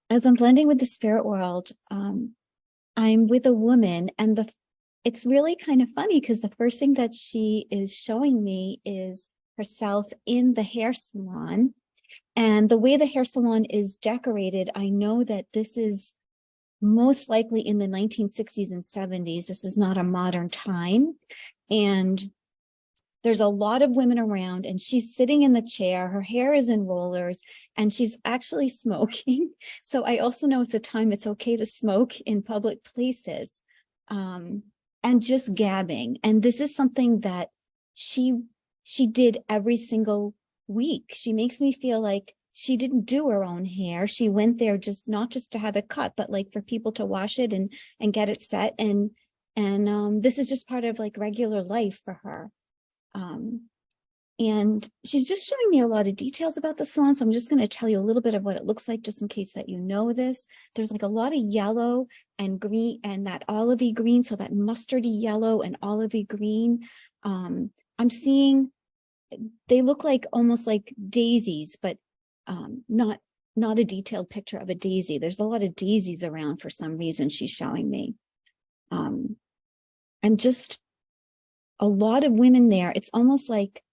As I'm blending with the spirit world, I'm with a woman, and it's really kind of funny because the first thing that she is showing me is herself in the hair salon. And the way the hair salon is decorated, I know that this is most likely in the 1960s and 70s. This is not a modern time. And there's a lot of women around, and she's sitting in the chair. Her hair is in rollers, and she's actually smoking. So I also know it's a time it's okay to smoke in public places, and just gabbing. And this is something that she did every single week. She makes me feel like she didn't do her own hair. She went there not just to have it cut, but like for people to wash it and get it set. And this is just part of like regular life for her. And she's just showing me a lot of details about the salon. So I'm just going to tell you a little bit of what it looks like, just in case that you know this. There's like a lot of yellow and green, and that olivey green. So that mustardy yellow and olivey green. I'm seeing, they look like almost like daisies, but not a detailed picture of a daisy. There's a lot of daisies around for some reason she's showing me. And just a lot of women there. It's almost like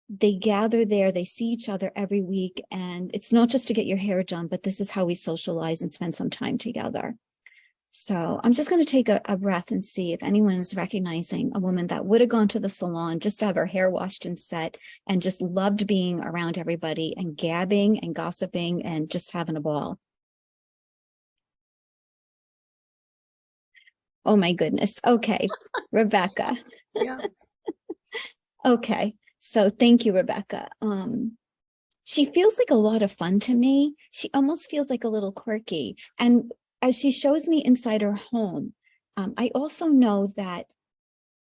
they gather there, they see each other every week, and it's not just to get your hair done, but this is how we socialize and spend some time together. So I'm just going to take a breath and see if anyone is recognizing a woman that would have gone to the salon just to have her hair washed and set, and just loved being around everybody and gabbing and gossiping and just having a ball. Oh my goodness. Okay, Rebecca. Yeah. Okay. So thank you, Rebecca. She feels like a lot of fun to me. She almost feels like a little quirky. And as she shows me inside her home, I also know that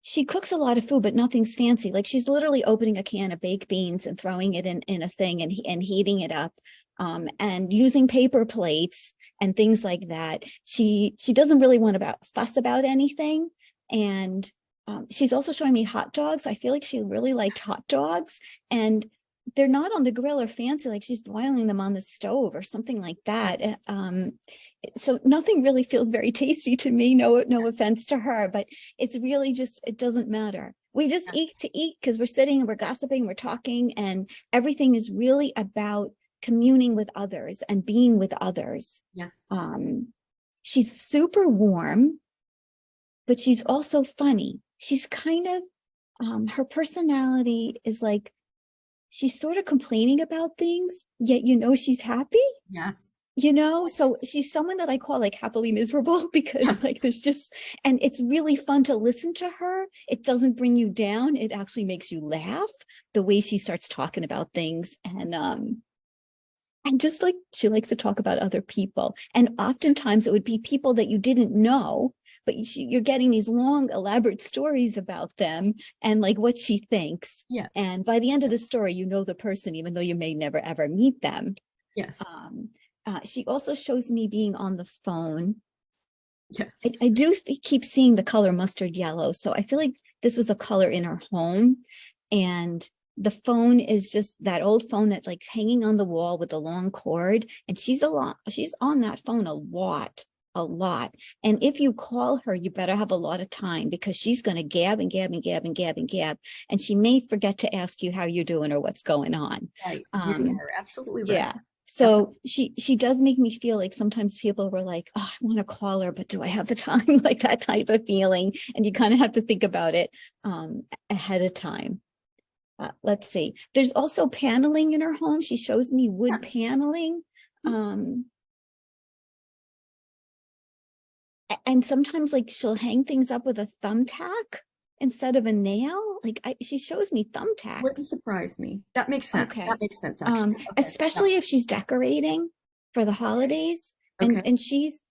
she cooks a lot of food, but nothing's fancy. Like she's literally opening a can of baked beans and throwing it in a thing and heating it up, and using paper plates and things like that. She doesn't really want to fuss about anything. And she's also showing me hot dogs. I feel like she really liked hot dogs, and they're not on the grill or fancy, like she's boiling them on the stove or something like that. So nothing really feels very tasty to me. No offense to her, but it's really just, it doesn't matter. We just eat to eat because we're sitting and we're gossiping, we're talking, and everything is really about communing with others and being with others. Yes. She's super warm, but she's also funny. She's kind of, her personality is like, she's sort of complaining about things, yet she's happy. Yes. So she's someone that I call like happily miserable, because like there's just, and it's really fun to listen to her. It doesn't bring you down. It actually makes you laugh the way she starts talking about things. And just like she likes to talk about other people. And oftentimes it would be people that you didn't know, but you're getting these long, elaborate stories about them and like what she thinks. Yes. And by the end of the story, you know the person, even though you may never, ever meet them. Yes. She also shows me being on the phone. Yes. I do keep seeing the color mustard yellow. So I feel like this was a color in her home. And the phone is just that old phone that's like hanging on the wall with the long cord. And she's on that phone a lot. And if you call her, you better have a lot of time, because she's going to gab and gab and gab and gab and gab. And she may forget to ask you how you're doing or what's going on. Right. You are absolutely right. Yeah. So she does make me feel like sometimes people were like, oh, I want to call her, but do I have the time? Like that type of feeling. And you kind of have to think about it ahead of time. Let's see. There's also paneling in her home. She shows me wood paneling. And sometimes like she'll hang things up with a thumbtack instead of a nail. Like she shows me thumbtacks. Wouldn't surprise me. That makes sense. Okay. That makes sense, actually. Especially if she's decorating for the holidays. And she's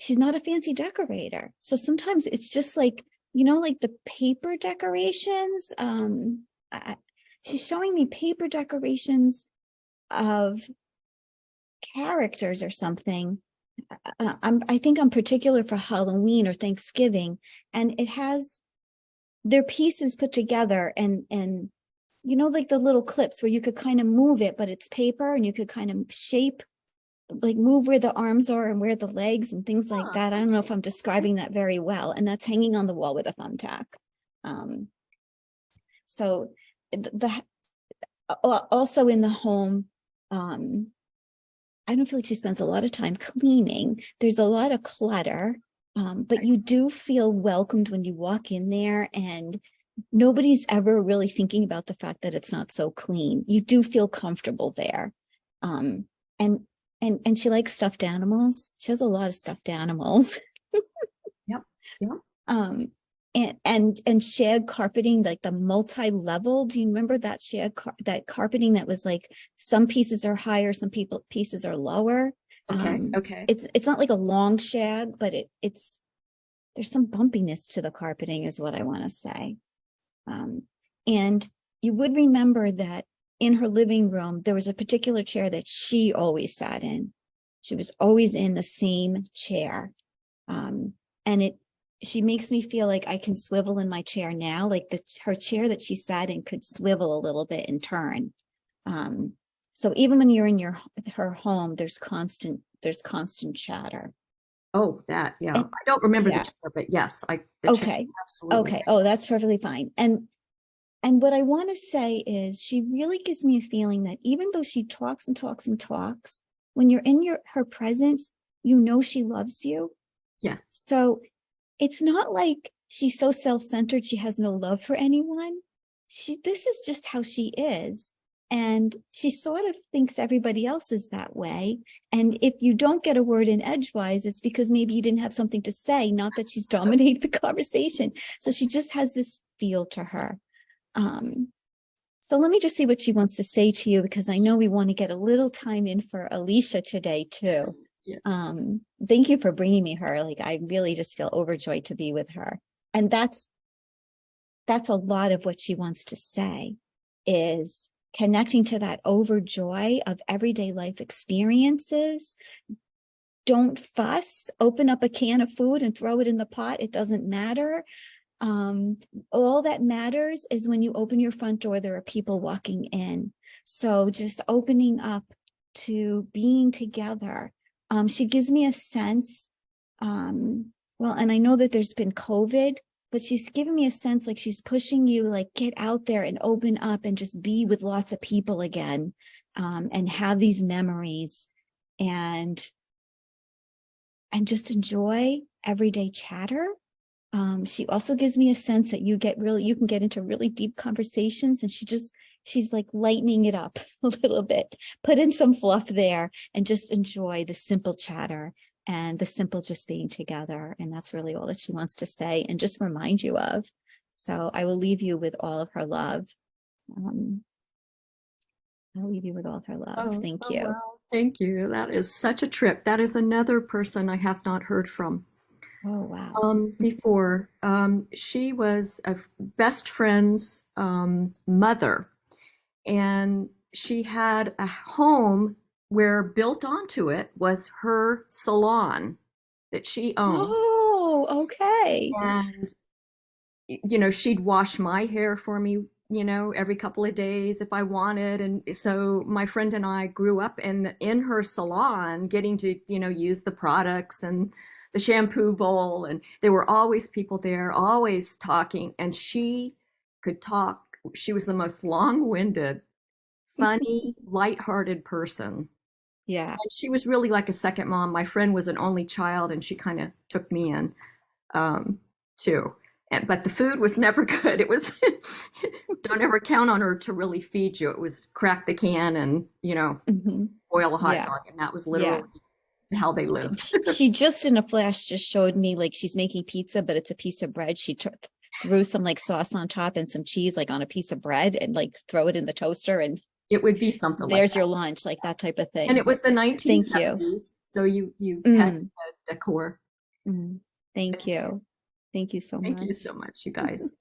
not a fancy decorator. So sometimes it's just like, like the paper decorations. She's showing me paper decorations of characters or something. I think I'm particular for Halloween or Thanksgiving, and it has their pieces put together, and you know, like the little clips where you could kind of move it, but it's paper and you could kind of shape, like move where the arms are and where the legs and things like that. I don't know if I'm describing that very well. And that's hanging on the wall with a thumbtack. So also in the home, I don't feel like she spends a lot of time cleaning. There's a lot of clutter, but you do feel welcomed when you walk in there, and nobody's ever really thinking about the fact that it's not so clean. You do feel comfortable there. And she likes stuffed animals. She has a lot of stuffed animals. Yep. Yep. And shared carpeting, like the multi-level. Do you remember that that carpeting that was like some pieces are higher, some pieces are lower? Okay. Okay. It's not like a long shag, but it's there's some bumpiness to the carpeting, is what I want to say. And you would remember that in her living room, there was a particular chair that she always sat in. She was always in the same chair. And she makes me feel like I can swivel in my chair now, like her chair that she sat in could swivel a little bit and turn. So even when you're in her home, there's constant chatter. Oh, that, yeah. And, I don't remember the chair, but yes, the okay. Chair, absolutely. Okay. Oh, that's perfectly fine. And what I want to say is she really gives me a feeling that even though she talks and talks and talks, when you're in her presence, you know she loves you. Yes. So it's not like she's so self-centered she has no love for anyone. This is just how she is. And she sort of thinks everybody else is that way. And if you don't get a word in edgewise, it's because maybe you didn't have something to say, not that she's dominated the conversation. So she just has this feel to her. So let me just see what she wants to say to you, because I know we want to get a little time in for Alicia today too. Yeah. Thank you for bringing me her. Like, I really just feel overjoyed to be with her. And that's a lot of what she wants to say, is connecting to that overjoy of everyday life experiences. Don't fuss, open up a can of food and throw it in the pot. It doesn't matter. All that matters is when you open your front door, there are people walking in. So just opening up to being together. She gives me a sense, well, and I know that there's been COVID, but she's giving me a sense like she's pushing you, like, get out there and open up and just be with lots of people again, and have these memories and just enjoy everyday chatter. She also gives me a sense that you can get into really deep conversations, and she's like lightening it up a little bit, put in some fluff there and just enjoy the simple chatter and the simple just being together. And that's really all that she wants to say and just remind you of. So I will leave you with all of her love. I'll leave you with all of her love. Thank you. Wow. Thank you. That is such a trip. That is another person I have not heard from. Oh, wow. Before. She was a best friend's mother, and she had a home where built onto it was her salon that she owned. Oh, okay. And, you know, she'd wash my hair for me, you know, every couple of days if I wanted. And so my friend and I grew up in her salon, getting to, you know, use the products and the shampoo bowl, and there were always people there, always talking, and she could talk. She was the most long-winded, funny, lighthearted person. Yeah. And she was really like a second mom. My friend was an only child, and she kind of took me in too. But the food was never good. It was, don't ever count on her to really feed you. It was crack the can and, you know, boil a hot dog, and that was literally how they lived. She just in a flash just showed me, like, she's making pizza, but it's a piece of bread. She threw some like sauce on top and some cheese like on a piece of bread and like throw it in the toaster, and it would be something there's like your lunch, like that type of thing. And it was the 1970s. Thank you. So you had the decor. Thank you. Thank you so much. Thank you so much, you guys.